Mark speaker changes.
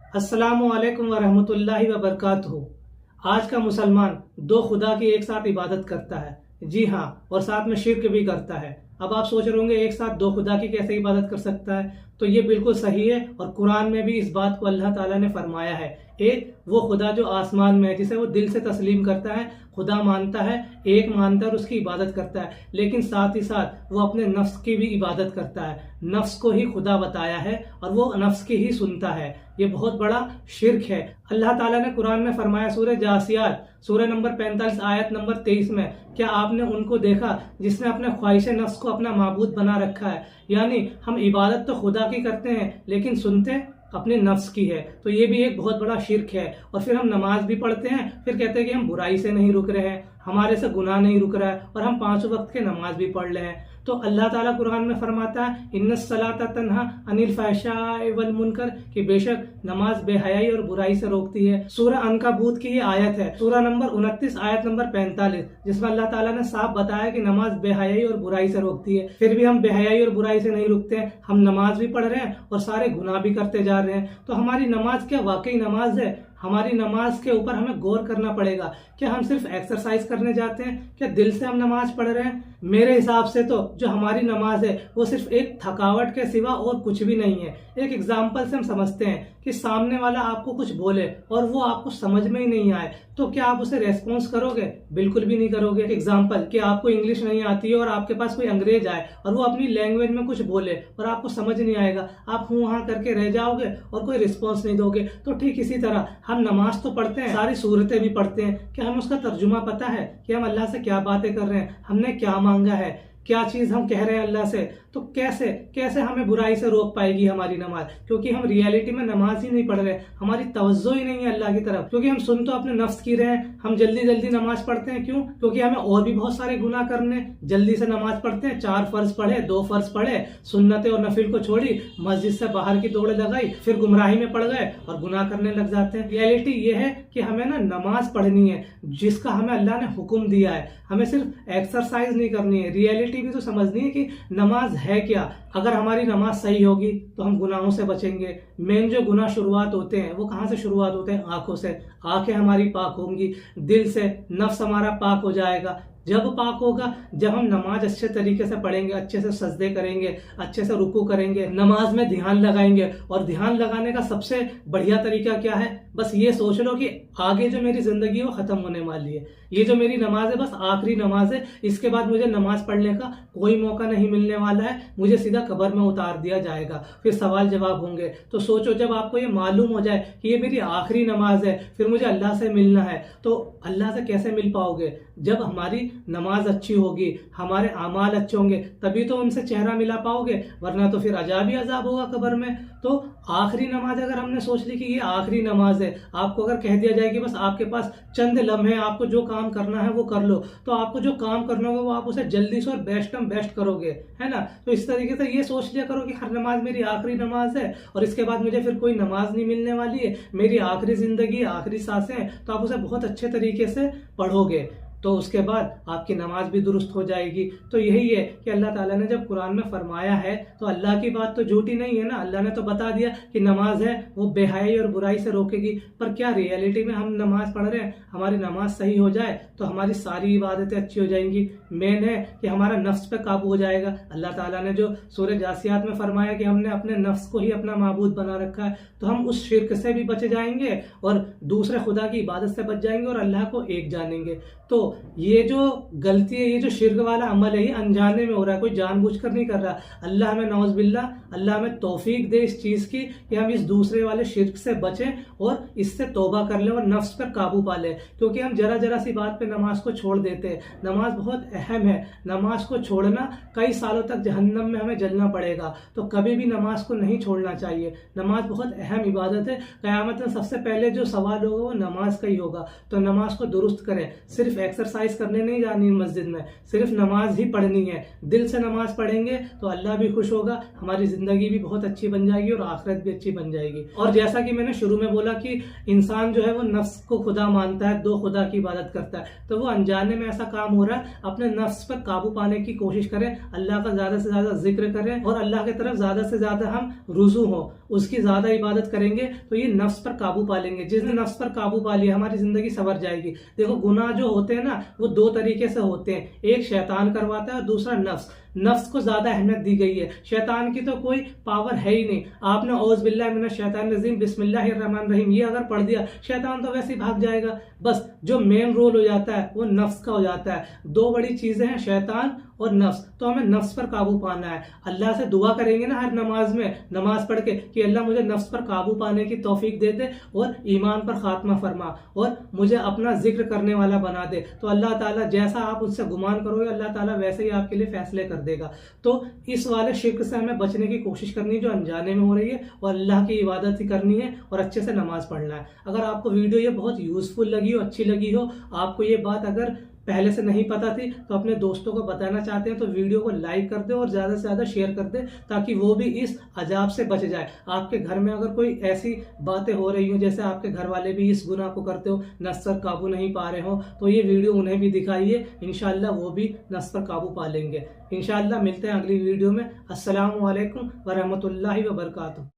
Speaker 1: अस्सलामुअलैकुम वरहमतुल्लाहि वबरकातुहू। आज का मुसलमान दो खुदा की एक साथ इबादत करता है, जी हाँ, और साथ में शिर्क भी करता है। अब आप सोच रहे होंगे एक साथ दो खुदा की कैसे इबादत कर सकता है, तो ये बिल्कुल सही है और कुरान में भी इस बात को अल्लाह ताला ने फरमाया है। एक वो खुदा जो आसमान में है, जिसे वो दिल से तस्लीम करता है, खुदा मानता है, एक मानता है और उसकी इबादत करता है, लेकिन साथ ही साथ वो अपने नफ्स की भी इबादत करता है। नफ्स को ही खुदा बताया है और वो नफ्स की ही सुनता है। ये बहुत बड़ा शिर्क है। अल्लाह ताला ने कुरान में फरमाया सूरह जासियात सूरह नंबर 45 आयत नंबर 23 में, क्या आपने उनको देखा जिसने अपने ख्वाहिश नफ्स को अपना माबूद बना रखा है। यानी हम इबादत तो खुदा की करते हैं लेकिन सुनते अपने नफ्स की है। तो ये भी एक बहुत बड़ा शिर्क है। और फिर हम नमाज भी पढ़ते हैं, फिर कहते हैं कि हम बुराई से नहीं रुक रहे हैं, हमारे से गुनाह नहीं रुक रहा है, और हम 5 वक्त के नमाज भी पढ़ रहे हैं। तो अल्लाह ताला कुरान में फरमाता है इन्नस्सलाता तन्हा अनिल फहशाइ वल मुनकर, कि बेशक नमाज बेहयाई और बुराई से रोकती है। सूरह अनकबूत की ये आयत है, सूरह नंबर 29 आयत नंबर 45, जिसमें अल्लाह ताला ने साफ बताया कि नमाज बेहयाई और बुराई से रोकती है। फिर भी हम बेहयाई और बुराई से नहीं रुकते हैं, हम नमाज भी पढ़ रहे हैं और सारे गुनाह भी करते जा रहे हैं। तो हमारी नमाज क्या वाकई नमाज है? हमारी नमाज के ऊपर हमें गौर करना पड़ेगा। क्या हम सिर्फ एक्सरसाइज करने जाते हैं? क्या दिल से हम नमाज पढ़ रहे हैं? मेरे हिसाब से तो जो हमारी नमाज है वो सिर्फ एक थकावट के सिवा और कुछ भी नहीं है। एक एग्जाम्पल से हम समझते हैं कि सामने वाला आपको कुछ बोले और वो आपको समझ में ही नहीं आए, तो क्या आप उसे रेस्पॉन्स करोगे? बिल्कुल भी नहीं करोगे। एग्जाम्पल कि आपको इंग्लिश नहीं आती है और आपके पास कोई अंग्रेज आए और वो अपनी लैंग्वेज में कुछ बोले और आपको समझ नहीं आएगा, आप हूँ हाँ करके रह जाओगे और कोई रिस्पॉन्स नहीं दोगे। तो ठीक इसी तरह हम नमाज तो पढ़ते हैं, सारी सूरतें भी पढ़ते हैं, कि हमें उसका तर्जुमा पता है कि हम अल्लाह से क्या बातें कर रहे हैं, हमने क्या मांगा है, क्या चीज हम कह रहे हैं अल्लाह से। तो कैसे कैसे हमें बुराई से रोक पाएगी हमारी नमाज? क्योंकि हम रियलिटी में नमाज ही नहीं पढ़ रहे, हमारी तवज्जो ही नहीं है अल्लाह की तरफ। क्योंकि हम सुन तो अपने नफ्स की रहे हैं, हम जल्दी जल्दी नमाज पढ़ते हैं। क्यों? क्योंकि हमें और भी बहुत सारे गुनाह करने, जल्दी से नमाज पढ़ते हैं। 4 फर्ज पढ़े, 2 फर्ज पढ़े, सुन्नतें और नफिल को छोड़ी, मस्जिद से बाहर की दौड़ लगाई, फिर गुमराही में पड़ गए और गुनाह करने लग जाते हैं। रियलिटी ये है कि हमें ना नमाज पढ़नी है जिसका हमें अल्लाह ने हुक्म दिया है, हमें सिर्फ एक्सरसाइज नहीं करनी है। रियलिटी भी तो समझनी है कि नमाज है क्या। अगर हमारी नमाज सही होगी तो हम गुनाहों से बचेंगे। मेन जो गुनाह शुरुआत होते हैं वो कहाँ से शुरुआत होते हैं? आंखों से। आंखें हमारी पाक होंगी, दिल से नफ्स हमारा पाक हो जाएगा। जब पाक होगा, जब हम नमाज अच्छे तरीके से पढ़ेंगे, अच्छे से सजदे करेंगे, अच्छे से रुकू करेंगे, नमाज में ध्यान लगाएंगे। और ध्यान लगाने का सबसे बढ़िया तरीका क्या है? बस ये सोच लो कि आगे जो मेरी जिंदगी है वो खत्म होने वाली है, ये जो मेरी नमाज है बस आखिरी नमाज है, इसके बाद मुझे नमाज पढ़ने का कोई मौका नहीं मिलने वाला है, मुझे सीधा कब्र में उतार दिया जाएगा, फिर सवाल जवाब होंगे। तो सोचो, जब आपको ये मालूम हो जाए कि ये मेरी आखिरी नमाज है, फिर मुझे अल्लाह से मिलना है, तो अल्लाह से कैसे मिल पाओगे? जब हमारी नमाज अच्छी होगी, हमारे अमाल अच्छे होंगे, तभी तो उनसे चेहरा मिला पाओगे, वरना तो फिर अजाब ही अजाब होगा कब्र में। तो आखिरी नमाज अगर हमने सोच ली कि ये आखिरी नमाज है, आपको अगर कह दिया जाए कि बस आपके पास चंद लम्हे, आपको जो काम करना है वो कर लो, तो आपको जो काम करना होगा वो आप उसे जल्दी से और बेस्ट करोगे, है ना। तो इस तरीके से ये सोच लिया करो कि हर नमाज मेरी आखिरी नमाज है और इसके बाद मुझे फिर कोई नमाज नहीं मिलने वाली है, मेरी आखिरी जिंदगी, आखिरी सांसें, तो आप उसे बहुत अच्छे तरीके से पढ़ोगे, तो उसके बाद आपकी नमाज भी दुरुस्त हो जाएगी। तो यही है कि अल्लाह ताला ने जब कुरान में फरमाया है तो अल्लाह की बात तो झूठी नहीं है ना। अल्लाह ने तो बता दिया कि नमाज है वो बेहयाई और बुराई से रोकेगी, पर क्या रियलिटी में हम नमाज पढ़ रहे हैं? हमारी नमाज सही हो जाए तो हमारी सारी इबादतें अच्छी हो जाएंगी। मेन है कि हमारा नफ्स पे काबू हो जाएगा। अल्लाह ताला ने जो सूरह जासियात में फरमाया कि हमने अपने नफ्स को ही अपना माबूद बना रखा है, तो हम उस शिर्क से भी बच जाएंगे और दूसरे खुदा की इबादत से बच जाएंगे और अल्लाह को एक जानेंगे। तो ये जो गलती है, ये जो शिर्क वाला अमल है, ये अनजाने में हो रहा है, कोई जानबूझकर नहीं कर रहा। अल्लाह हमें नौज़ बिल्ला, अल्लाह हमें तौफीक दे इस चीज़ की कि हम इस दूसरे वाले शिर्क से बचें और इससे तौबा कर लें और नफ्स पर काबू पा लें। क्योंकि हम जरा सी बात पे नमाज को छोड़ देते हैं। नमाज बहुत अहम है, नमाज को छोड़ना कई सालों तक जहन्नम में हमें जलना पड़ेगा। तो कभी भी नमाज को नहीं छोड़ना चाहिए। नमाज बहुत अहम इबादत है। क़यामत में सबसे पहले जो सवाल होगा वो नमाज का ही होगा। तो नमाज को दुरुस्त करें, सिर्फ एक्सरसाइज करने नहीं जानी मस्जिद में, सिर्फ नमाज ही पढ़नी है। दिल से नमाज पढ़ेंगे तो अल्लाह भी खुश होगा, हमारी जिंदगी भी बहुत अच्छी बन जाएगी और आखिरत भी अच्छी बन जाएगी। और जैसा कि मैंने शुरू में बोला कि इंसान जो है वो नफ्स को खुदा मानता है, दो खुदा की इबादत करता है, तो वो अनजाने में ऐसा काम हो रहा है। अपने नफ्स पर काबू पाने की कोशिश करें, अल्लाह का ज्यादा से ज्यादा जिक्र करें और अल्लाह की तरफ ज्यादा से ज्यादा हम रुजू हो, उसकी ज्यादा इबादत करेंगे तो ये नफ्स पर काबू पा लेंगे। जिसने नफ्स पर काबू पा लिया हमारी जिंदगी संवर जाएगी। देखो गुनाह जो होते हैं ना वो दो तरीके से होते हैं, एक शैतान करवाता है और दूसरा नफ्स। नफ्स को ज्यादा अहमियत दी गई है, शैतान की तो कोई पावर है ही नहीं। आपने औज़ बिल्लाहि मिनश शैतानिर रजीम बिस्मिल्लाहिर रहमानिर रहीम ये अगर पढ़ दिया, शैतान तो वैसे ही भाग जाएगा। बस जो मेन रोल हो जाता है वो नफ्स का हो जाता है। दो बड़ी चीजें हैं, शैतान और नफ्स, तो हमें नफ्स पर काबू पाना है। अल्लाह से दुआ करेंगे ना हर नमाज में, नमाज पढ़ के कि अल्लाह मुझे नफ्स पर काबू पाने की तौफीक दे दे और ईमान पर खात्मा फरमा और मुझे अपना जिक्र करने वाला बना दे, तो अल्लाह ताला जैसा आप उससे गुमान करोगे अल्लाह ताला वैसे ही आपके लिए फैसले कर देगा। तो इस वाले शिर्क से हमें बचने की कोशिश करनी है जो अनजाने में हो रही है, और अल्लाह की इबादत ही करनी है और अच्छे से नमाज पढ़ना है। अगर आपको वीडियो ये बहुत यूजफुल लगी हो, अच्छी लगी हो, आपको ये बात अगर पहले से नहीं पता थी तो अपने दोस्तों को बताना चाहते हैं तो वीडियो को लाइक कर दे और ज्यादा से ज्यादा शेयर कर दे, ताकि वो भी इस अजाब से बच जाए। आपके घर में अगर कोई ऐसी बातें हो रही हो जैसे आपके घर वाले भी इस गुनाह को करते हो, नफ्स पर काबू नहीं पा रहे हो, तो ये वीडियो उन्हें भी दिखाइए, इंशाअल्लाह वो भी नफ्स पर काबू पा लेंगे। इंशाअल्लाह मिलते हैं अगली वीडियो में। अस्सलामु अलैकुम व रहमतुल्लाहि व बरकातुहू।